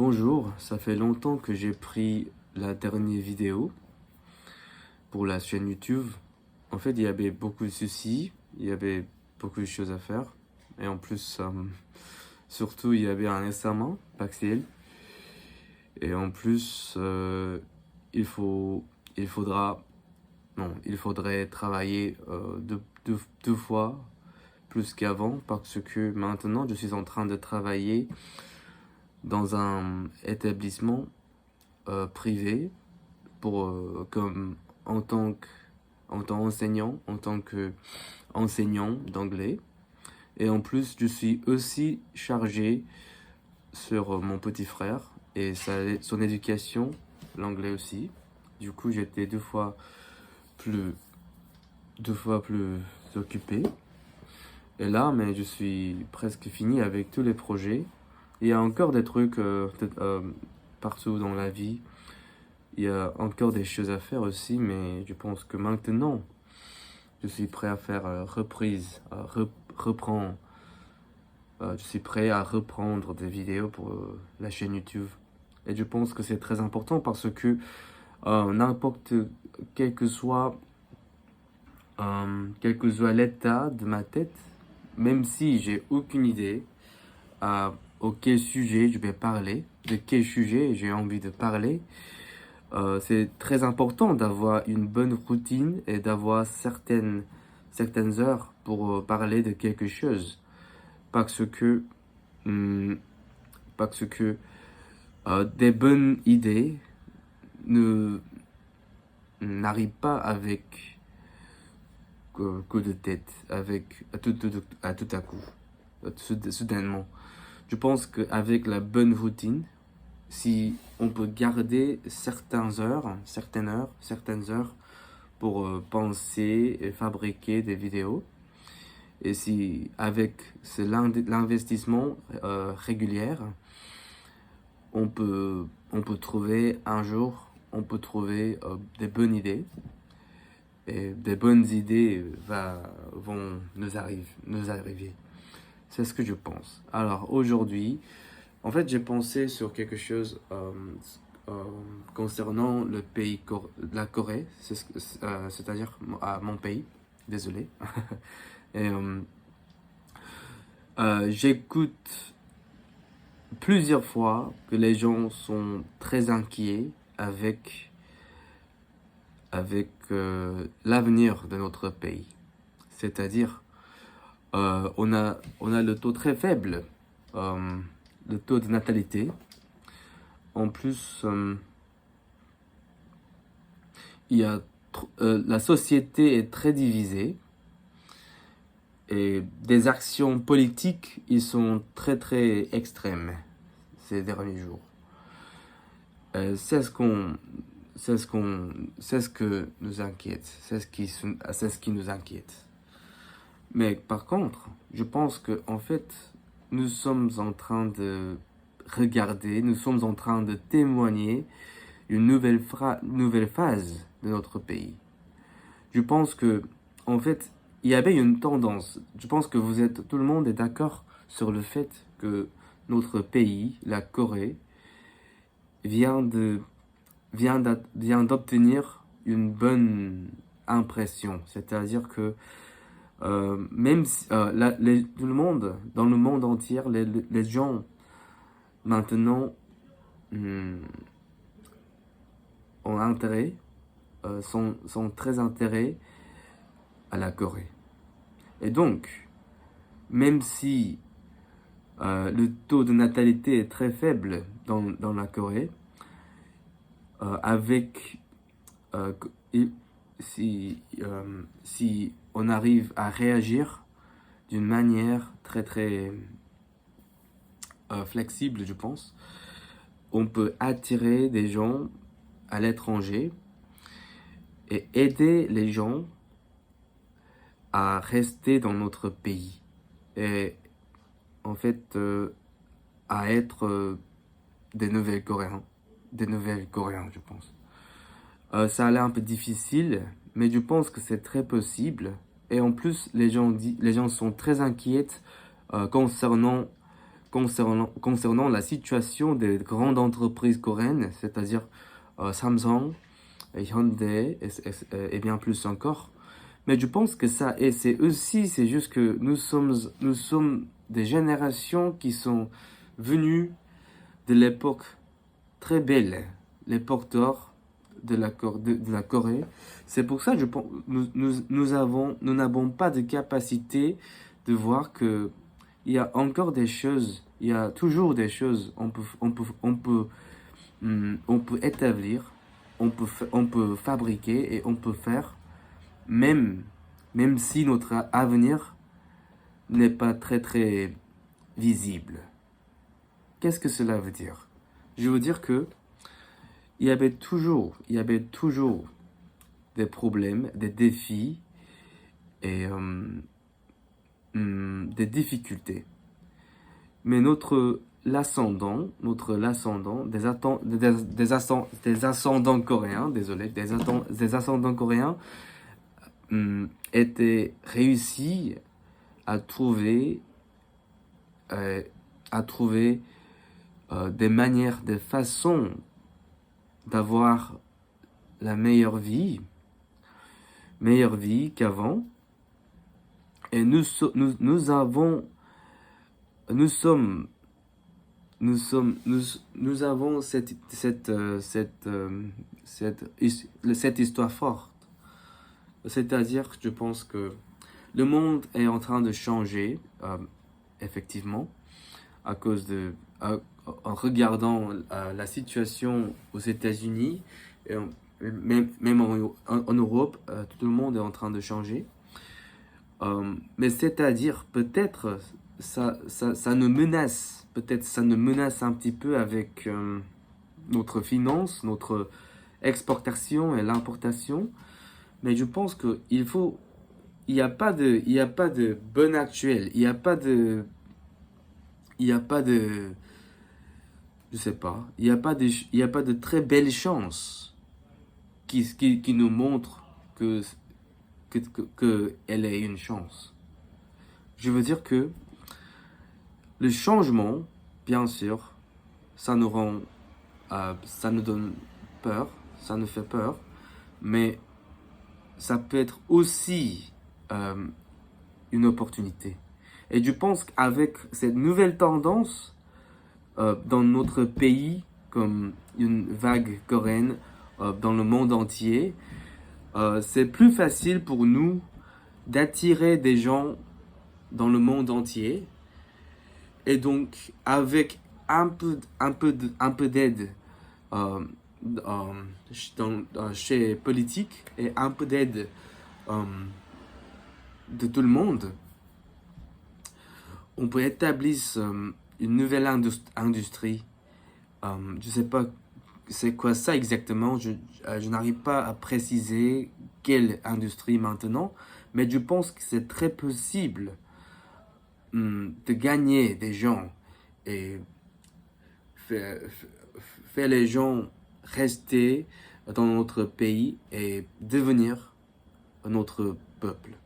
Bonjour, ça fait longtemps que j'ai pris la dernière vidéo pour la chaîne YouTube. En fait, il y avait beaucoup de soucis, il y avait beaucoup de choses à faire. Et en plus, surtout, il y avait un examen partiel. Et en plus, il faut, il faudra, non, il faudrait travailler deux fois plus qu'avant parce que maintenant, je suis en train de travailler dans un établissement privé pour comme en tant qu'enseignant, en tant que enseignant d'anglais. Et en plus, je suis aussi chargé sur mon petit frère et son éducation, l'anglais aussi. Du coup, j'étais plus, deux fois plus occupé. Et là, mais je suis presque fini avec tous les projets. Il y a encore des trucs partout dans la vie. Il y a encore des choses à faire aussi, mais je pense que maintenant, je suis prêt à faire reprendre. Je suis prêt à reprendre des vidéos pour la chaîne YouTube. Et je pense que c'est très important parce que n'importe quel que soit, quel que soit l'état de ma tête, même si j'ai aucune idée auquel sujet je vais parler, de quel sujet j'ai envie de parler, c'est très important d'avoir une bonne routine et d'avoir certaines heures pour parler de quelque chose. Parce que, hum, parce que des bonnes idées ne n'arrivent pas avec coup de tête, avec à tout à coup, soudainement. Je pense qu'avec la bonne routine, si on peut garder certaines heures pour penser et fabriquer des vidéos, et si avec l'investissement régulier, on peut trouver un jour, on peut trouver des bonnes idées, et des bonnes idées vont nous arriver. C'est ce que je pense. Alors aujourd'hui, en fait, j'ai pensé sur quelque chose concernant le pays, la Corée, c'est-à-dire mon pays, désolé. Et j'écoute plusieurs fois que les gens sont très inquiets avec l'avenir de notre pays. C'est-à-dire, on a le taux très faible, le taux de natalité. En plus, la société est très divisée et des actions politiques, ils sont très très extrêmes ces derniers jours. C'est ce que nous inquiète, c'est ce qui nous inquiète. Mais par contre, je pense que en fait, nous sommes en train de regarder, nous sommes en train de témoigner une nouvelle phase de notre pays. Je pense que, en fait, il y avait une tendance. Je pense que tout le monde est d'accord sur le fait que notre pays, la Corée, vient d'obtenir une bonne impression. C'est-à-dire que même si, tout le monde, dans le monde entier, les gens maintenant ont intérêt, sont très intéressés à la Corée. Et donc, même si le taux de natalité est très faible dans la Corée, avec si on arrive à réagir d'une manière très très flexible, je pense, on peut attirer des gens à l'étranger et aider les gens à rester dans notre pays et en fait à être des nouvelles Coréens, je pense. Ça a l'air un peu difficile, mais je pense que c'est très possible. Et en plus, les gens sont très inquiets concernant concernant la situation des grandes entreprises coréennes, c'est-à-dire Samsung, Hyundai et bien plus encore. Mais je pense que c'est juste que nous sommes des générations qui sont venues de l'époque très belle, l'époque d'or de la Corée. C'est pour ça que je pense nous n'avons pas de capacité de voir que il y a encore des choses, il y a toujours des choses on peut établir, on peut fabriquer et on peut faire même si notre avenir n'est pas très visible. Qu'est-ce que cela veut dire? Je veux dire que il y avait toujours des problèmes, des défis et des difficultés. Mais l'ascendant des ascendants coréens, désolé, des ascendants coréens étaient réussis à trouver des manières, des façons d'avoir la meilleure vie qu'avant. Et nous avons cette histoire forte. C'est-à-dire, je pense que le monde est en train de changer, effectivement, à cause en regardant la situation aux États-Unis, et même en Europe, tout le monde est en train de changer. Mais c'est-à-dire, peut-être, ça nous menace, un petit peu avec notre finance, notre exportation et l'importation. Mais je pense il n'y a pas de bon actuel, il n'y a pas de, je sais pas, il n'y a pas de très belles chances qui nous montrent que elle ait une chance. Je veux dire que le changement, bien sûr, ça nous donne peur, ça nous fait peur, mais ça peut être aussi une opportunité. Et je pense qu'avec cette nouvelle tendance dans notre pays, comme une vague coréenne dans le monde entier, c'est plus facile pour nous d'attirer des gens dans le monde entier. Et donc, avec un peu d'aide chez politique et un peu d'aide de tout le monde, on peut établir une nouvelle industrie. Je sais pas c'est quoi ça exactement, je n'arrive pas à préciser quelle industrie maintenant, mais je pense que c'est très possible de gagner des gens et faire les gens rester dans notre pays et devenir notre peuple.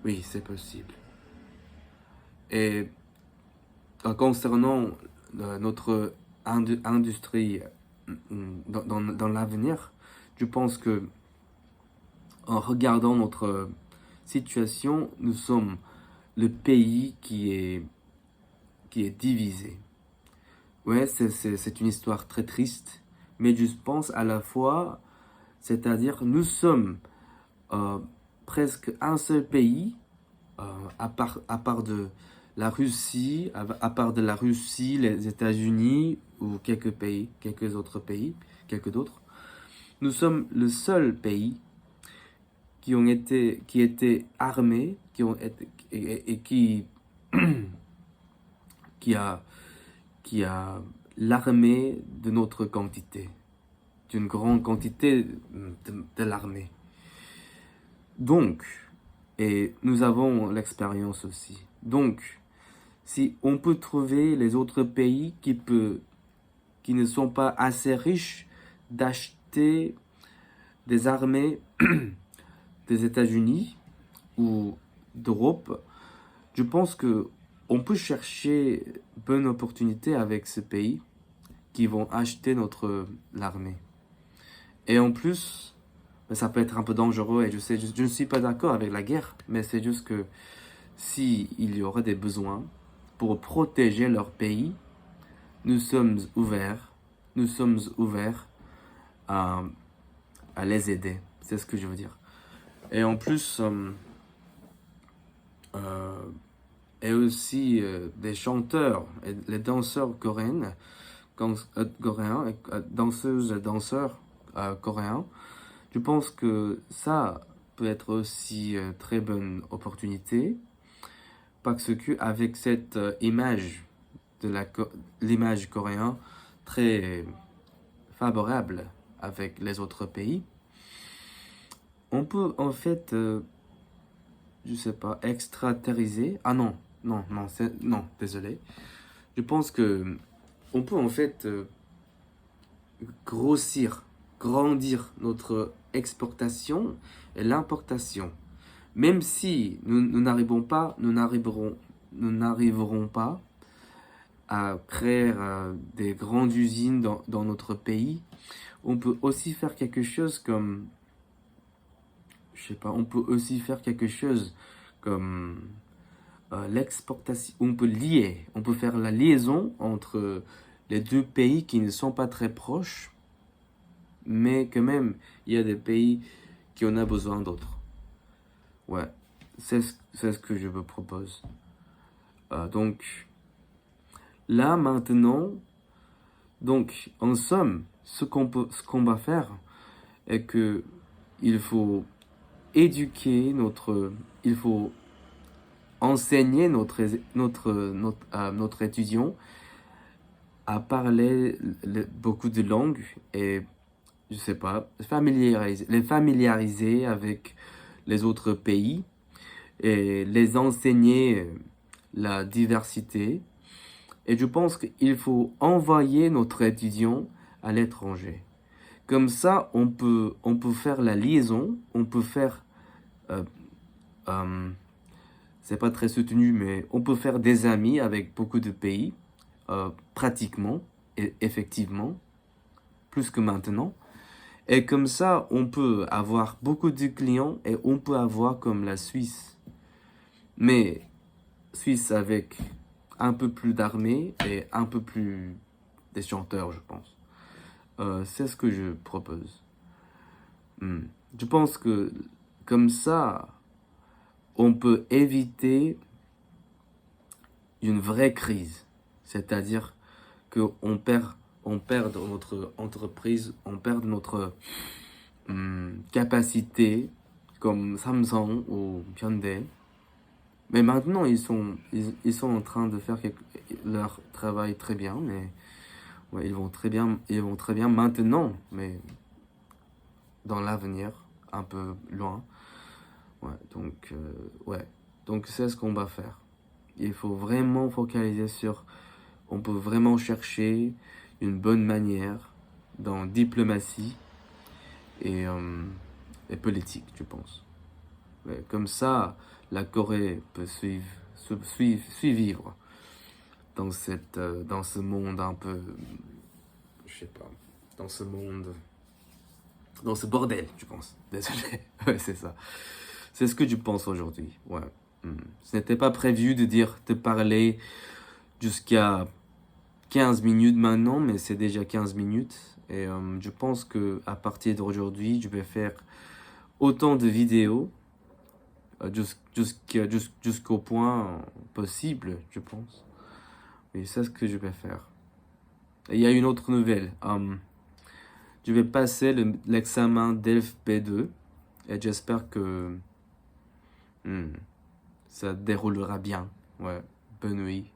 Oui, c'est possible. Et concernant notre industrie dans l'avenir, je pense que en regardant notre situation, nous sommes le pays qui est divisé. Ouais, c'est une histoire très triste, mais je pense à la fois, c'est-à-dire nous sommes presque un seul pays, à part de la Russie, les États-Unis ou quelques autres pays, quelques d'autres. Nous sommes le seul pays qui étaient armés, qui a l'armée de notre quantité, d'une grande quantité de l'armée. Donc, et nous avons l'expérience aussi. Donc, si on peut trouver les autres pays qui ne sont pas assez riches d'acheter des armées des États-Unis ou d'Europe, je pense que on peut chercher bonne opportunité avec ce pays qui vont acheter l'armée. Et en plus, ça peut être un peu dangereux et je sais, je ne suis pas d'accord avec la guerre, mais c'est juste que si il y aurait des besoins pour protéger leur pays, nous sommes ouverts à, à les aider. C'est ce que je veux dire. Et en plus, et aussi des chanteurs et les danseurs coréens, danseuses et danseurs coréens, je pense que ça peut être aussi très bonne opportunité parce que avec cette image l'image coréenne très favorable avec les autres pays, on peut en fait, je sais pas, extraterriser. Ah non, non, désolé. Je pense que on peut en fait grandir notre exportation et l'importation. Même si nous n'arriverons pas à créer des grandes usines dans notre pays, on peut aussi faire quelque chose comme, je sais pas, on peut aussi faire quelque chose comme l'exportation. On peut faire la liaison entre les deux pays qui ne sont pas très proches, mais quand même, il y a des pays qui en ont besoin d'autres. Ouais, c'est ce que je vous propose. Donc, là, maintenant, donc, en somme, ce qu'on va faire est que il faut éduquer il faut enseigner notre étudiant à parler beaucoup de langues et, je sais pas, les familiariser avec les autres pays et les enseigner la diversité. Et je pense qu'il faut envoyer notre étudiant à l'étranger. Comme ça, on peut faire la liaison, on peut faire, euh, c'est pas très soutenu, mais on peut faire des amis avec beaucoup de pays, pratiquement et effectivement, plus que maintenant. Et comme ça, on peut avoir beaucoup de clients et on peut avoir comme la Suisse. Mais Suisse avec un peu plus d'armée et un peu plus des chanteurs, je pense. C'est ce que je propose. Je pense que comme ça, on peut éviter une vraie crise. C'est-à-dire qu'on perd notre entreprise, on perd notre capacité comme Samsung ou Hyundai. Mais maintenant, ils sont en train de faire leur travail très bien, mais ouais, ils vont très bien maintenant, mais dans l'avenir, un peu loin. Ouais, donc c'est ce qu'on va faire. Il faut vraiment focaliser on peut vraiment chercher une bonne manière dans diplomatie et politique, je pense. Ouais, comme ça, la Corée peut suivre dans ce monde un peu, je sais pas, dans ce bordel, je pense. Désolé. Ouais, c'est ça. C'est ce que je pense aujourd'hui. Ouais. Ce n'était pas prévu de parler jusqu'à 15 minutes maintenant, mais c'est déjà 15 minutes. Et je pense que à partir d'aujourd'hui, je vais faire autant de vidéos jusqu'au point possible, je pense. Et c'est ce que je vais faire. Et il y a une autre nouvelle. Je vais passer l'examen DELF B2 et j'espère que ça déroulera bien. Ouais, bonne nuit.